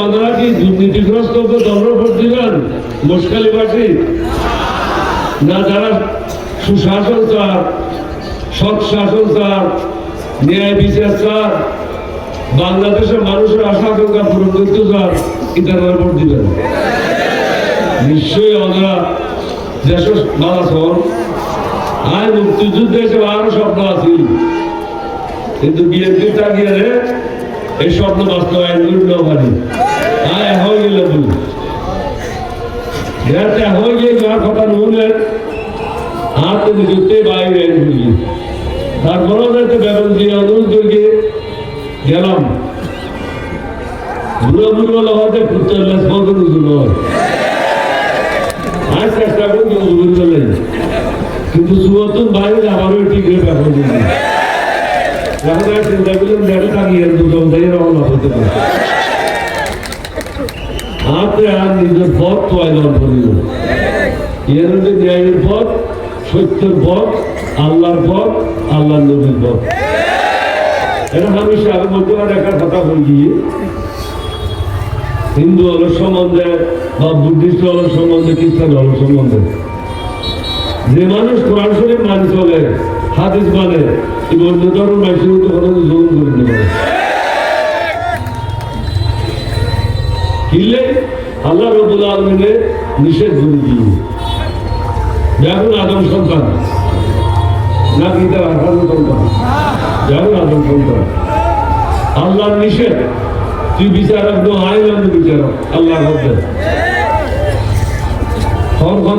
আপনারা কি দুর্নীতিগ্রস্ত দলের ভোট দিবেন? মুশকিলবাসী না যারা সুশাসন চান, সৎ শাসন চান, ন্যায় বিচার চান, বাংলাদেশের মানুষের আশা আকাঙ্ক্ষা পূরণ করতে চান, ইতারা ভোট দিবেন? নিশ্চয়ই আমরা যেসব মালাসন আয় মুক্তিযুদ্ধে এসে আরো স্বপ্ন আছে, কিন্তু বিএনপি তাকিয়ে এই স্বপ্ন বাস্তবায়ন করল পারি। আয় হয়ে গেল বলি হয়ে গিয়ে যার কথা নুনের হাত যুক্তে বাইরে বলি, তারপরেও যাতে ব্যবস্থা দিয়ে অনুরোধ করে গেলাম বুড়ো বুড়ো হতে ফুটলেস মতন নয়। আজ চেষ্টা করি বুঝলে, কিন্তু সুবর্তন বাইরে আমারও ঠিক ব্যাপার দিচ্ছি। এখন আর চিন্তা করলাম দেখা থাকি দুটো রওনা হতে পারে। আপনি আর নিজের পথ তৈরি করিল, এর মধ্যে ন্যায়ের পথ, সত্যের পথ, আল্লাহর পথ, আল্লাহ নবীর পথ। এটা আমি সারা মধ্যকার একটা কথা বলি, হিন্দু হলের সম্বন্ধে বা বুদ্ধিস্ট হলের সম্বন্ধে, খ্রিস্টান হলের সম্বন্ধে, যে মানুষ কোরআন শরীফ মানি চলে, হাদিস মানে, এই অন্য ধর্মের মানুষের মতো কোনো জোর করে নেবে কিনলে আল্লাহ রাব্বুল আলামিনের নিষেধ করে দিয়ে যেমন আদম সন্তান নাকি তার আদম সন্তান, যেমন আদম সন্তান আল্লাহর নিষেধ, তুই বিচারক নো আইলাম বিচারক আল্লাহ হবে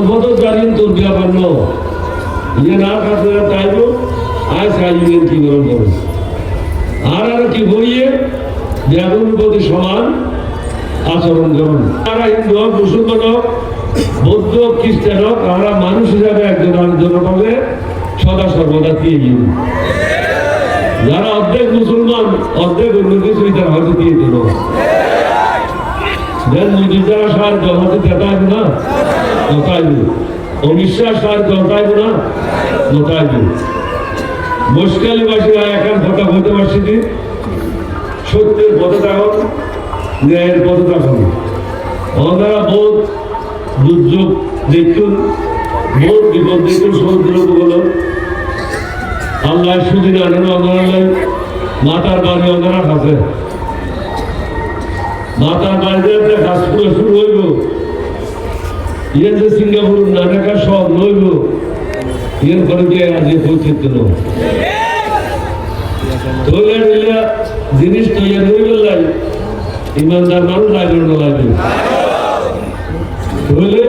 কত জানিন তোর ব্যাপার ন ইয়ে না কাছে চাইব আজ চাইবেন কি গ্রহণ করে আর কি বইয়ে ব্যাগুন প্রতি সমান আচরণ করুন। তারা হিন্দু হোক, মুসলমান হোক, বৌদ্ধ, খ্রিস্টান হোক, তারা মানুষ হিসাবে একজন আরেকজনের পাবে সদা সর্বদা দিয়ে দিন। যারা অর্ধেক মুসলমান অর্ধেক অন্য কিছু তারা হয়তো দিয়ে দিল যারা সাহায্য হয়তো দেখাইব না নতাইব, অবিশ্বাস সাহায্য হতাইব না নতাইব। মুশকিলবাসীরা এখন কথা বলতে পারছি যে সত্যের পথে এখন ন্যায়ের পথে থাকুন। ওনারা বোধ দুর্যোগ দেখুন, বোধ বিপদ দেখুন, সমুদ্র উপকূল আল্লাহ সুদিন আনেন ওনারা মাতার বাড়ি ওনারা খাচ্ছে, মাতার বাড়িতে একটা গাছ পুরো শুরু হইব, ইয়ে যে সিঙ্গাপুর নানাকা সব নইব, ইয়ের পরে গিয়ে আজ পৌঁছিত তৈরি জিনিস তৈরি হইব লাই ইমানদার মানুষ আগ্রহ লাগবে। তাহলে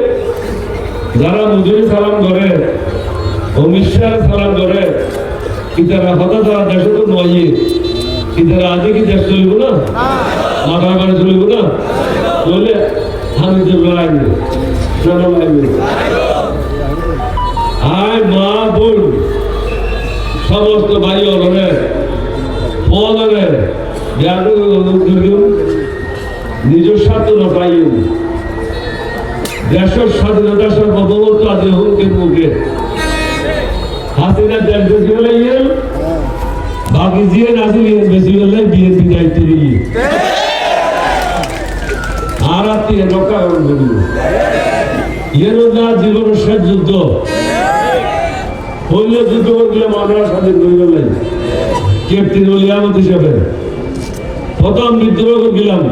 যারা মুজুরি সালাম করে, অমিশ্বার সালাম করে, ইতারা হঠাৎ তারা দেশে তো নয়, ইতারা আজকে কি দেশ চলব না, মাথা করে চলব না, তাহলে আমি তো লাগবে লাগবে। আয় মা বোন সমস্ত ভাই অনরে অনরে নিজের স্বার্থ না পাই দেশের স্বাধীনতার সর্বভৌমত্ব আজ হুমকে মুখে হাসিনা দেশ বেশি হলে বাকি জিয়ে নাচি বেশি হলে বিএনপি দায়িত্ব নিয়ে আর আত্মীয় রক্ষা করব ইয়ের না জীবনের শেষ যুদ্ধ হইলে যুদ্ধ করলে আমরা স্বাধীন করে গেলেন ক্যাপ্টেন ওলিয়ামত হিসেবে প্রথম বিদ্রোহ করলাম,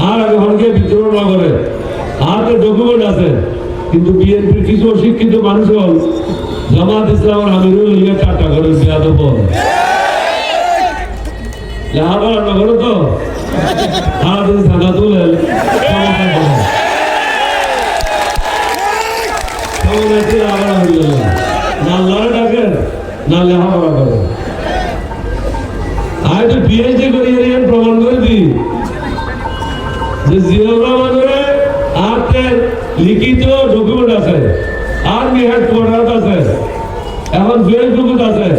আর এখনকে বিদ্রোহ না করে হাতে ডকুমেন্ট আছে, কিন্তু বিএনপির কিছু অশিক্ষিত মানুষ হল জামাত ইসলামের আমিরুল ইয়ে টাটা করে বেয়াদব লেহাবার নগর তো সারাদিন থাকা তুলে না লড়ে ডাকে না লেহাপড়া করে। আর একটু পিএইচডি করি প্রমাণ করে দিই যে জিয়াউর রহমানের হাতে লিখিত ডকুমেন্ট আছে, আর্মি হেডকোয়ার্টার আছে, এখন ফেসবুক আছে,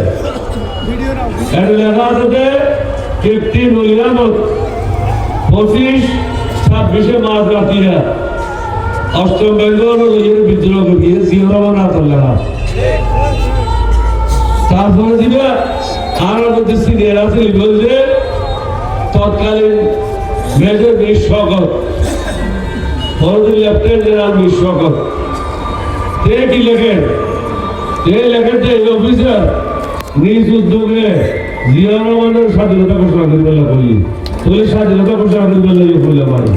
এটা লেখা আছে ক্যাপ্টেন ওলিয়ামত 25-26 মার্চ রাতিয়া অষ্টম বেঙ্গল বিদ্রোহ করিয়ে জিয়াউর রহমান হাতের লেখা। তারপরে দিবে আর মধ্যে সিনিয়র আছে বলছে তৎকালীন major Mir Shawkat Farzul lieutenant general Mir Shawkat তে কি লেখেন যে এই অফিসার নিজ উদ্যোগে জিয়া রহমানের স্বাধীনতা ঘোষণা করবে বলি তুই স্বাধীনতা ঘোষণা করবে বলে পারে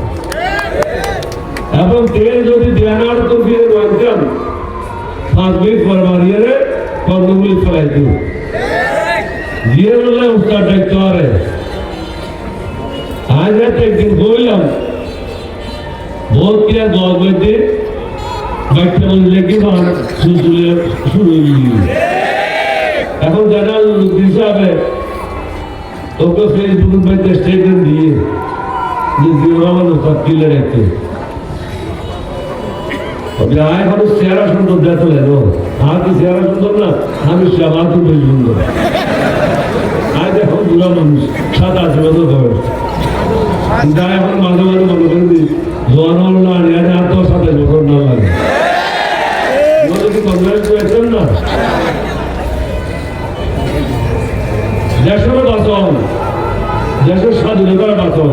এবং তে যদি দেনার তরফিয়ে রয়েছেন 5 মিনিট পর মারিয়ে কর্মগুলি ফেলাই দিব জিয়া রহমান উত্তর দায়িত্ব আরে আজ একদিন বললাম ভোট কিয়া গভর্নমেন্টে বাচ্চা বললে কি শুরু এখন যারা হিসাবে তোকে ফেসবুক মধ্যে স্টেটমেন্ট দিয়ে যে জিওরামান কিলে রেখে এখন চেহারা সুন্দর দেখলে আর কি চেহারা সুন্দর না আমি আমার খুব বেশি সুন্দর আজ এখন বুড়া মানুষ 7-8 বছর বয়স যা এখন মাঝে মাঝে মনে করেন জোয়ান হল না আর 10-27 বছর না লাগে না দেশের বাঁচন দেশের স্বাধীনতার বাঁচন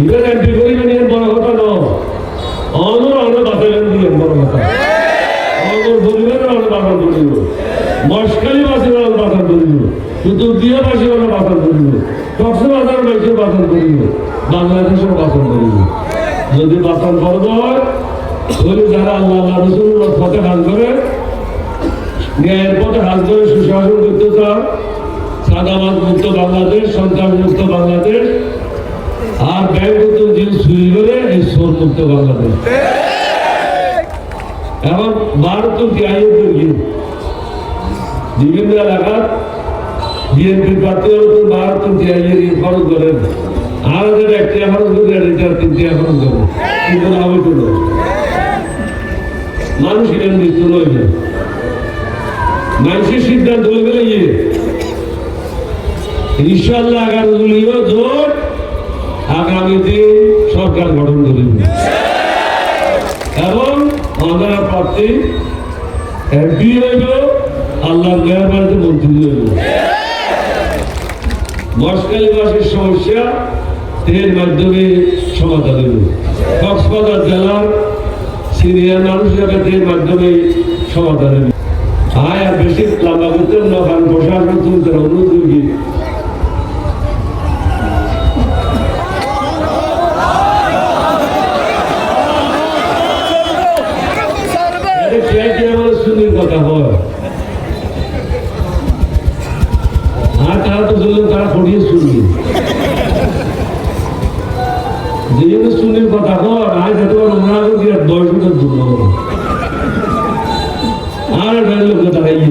ইভেন এন্ট্রি করিবেন এর বড় কথা নয় বাঁচাবেন দিয়ে বড় কথা বলিবেন বাঁচান করিব মশকালি বাসী বাঁচান করিব কিন্তু দিয়ে বাসী বাঁচান করিব কক্সবাজার বাইশের বাঁচান করিব বাংলাদেশের বাঁচান করিব যদি বাঁচান ফরজ হয় তাহলে যারা আল্লাহ রসুলের পথে কাজ করে ন্যায়ের পথে কাজ করে সুশাসন করতে চান সাদাবাদ মুক্ত বাংলাদেশ সন্ত্রাস মুক্ত বাংলাদেশ আর ব্যাংক জিনিস চুরি করে এই সোর মুক্ত বাংলাদেশ এবং ভারত বিভিন্ন এলাকার বিএনপির প্রার্থী ভারত খরচ করেন আর একটি খরচ করে 3টি খরচ করেন কিন্তু আমি তো মানুষ এখানে মৃত্যু রয়েছে মানুষের সিদ্ধান্ত হয়ে গেলে ইনশাল্লাহ 11 দলীয় জোট আগামী দিন সরকার গঠন করবে এবং আমাদের প্রার্থী এমপি হইব আল্লাহর মেহরবানিতে মন্ত্রী হইব মশকালীবাসীর সমস্যা এর মাধ্যমে সমাধান হইব কক্সবাজার জেলার সিনিয়র মানুষ এর মাধ্যমে সমাধান হইব আর বেশি লম্বা করতেন না কারণ প্রশাসন তুলতে অনুরোধ করি সুন্দর কথা হয় আর তারা তো চললেন তারা পড়িয়ে শুনবে যেহেতু সুন্দর কথা হয় আজ এত ওনারা বয়সটা দূর আর লোক দাঁড়াইয়ে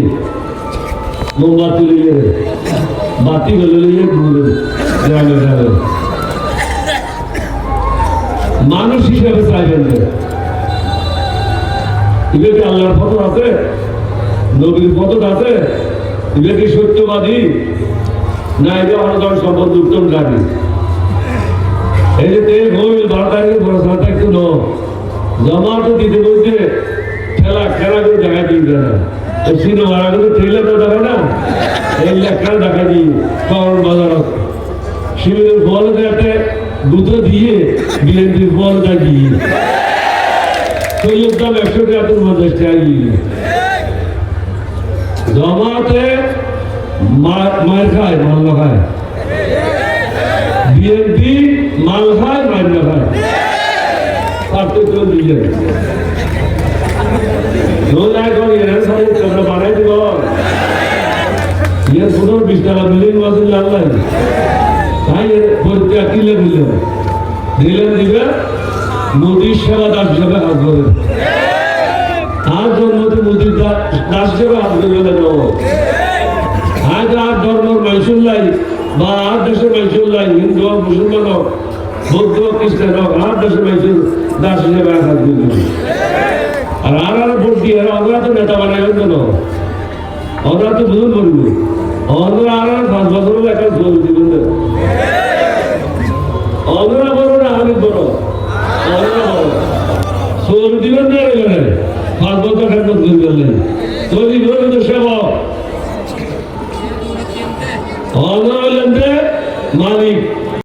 মোমবাতি লইয়ে বাতি গলে লইয়ে গ্রামে গ্রামে মানুষ হিসাবে চাইবেন ইবে কি আল্লাহর পথ আছে নবীর পথ আছে ইবে কি সত্যবাদী না এটা অনগণ সম্পদ উত্তমকারী এই যে তেল হইল 12 তারিখে পড়াশোনাটা একটু জমা তো দিতে বলছে খেলা করে দেখা দিই না সিনেমারা কিন্তু ট্রেলার তো দেখে না এই লেখা দেখা দিই কারণ বাজার শিবিরের ফল একটা দুটো দিয়ে বিএনপির ফলটা দিয়ে তৈলের দাম 150 টাকা দিয়ে জমাতে মার খায় মাল খায় বিএনপি মাল খায় মার খায় পার্থক্য দিয়ে বানাই দিব ইয়ে 15-20 টাকা বিল্ডিং বাসের লাভ নাই তাই পরীক্ষা কিলে দিলেন দিবে মোদীর সেবা দাস হিসাবে হাত ধরে আর জন্মতে মোদীর দাস হিসাবে হাত ধরে নেব আজ আর ধর্মের মাইসুল্লাই বা আর দেশের মাইসুল্লাই হিন্দু হোক মুসলমান হোক বৌদ্ধ খ্রিস্টান হোক আর দেশের মাইসুল দাস হিসাবে হাত ধরে আর ভোট দিয়ে আমরা তো নেতা বানাইবেন কেন আমরা তো বুঝুন করবো আমরা আর 5 বছর একটা জল দিবেন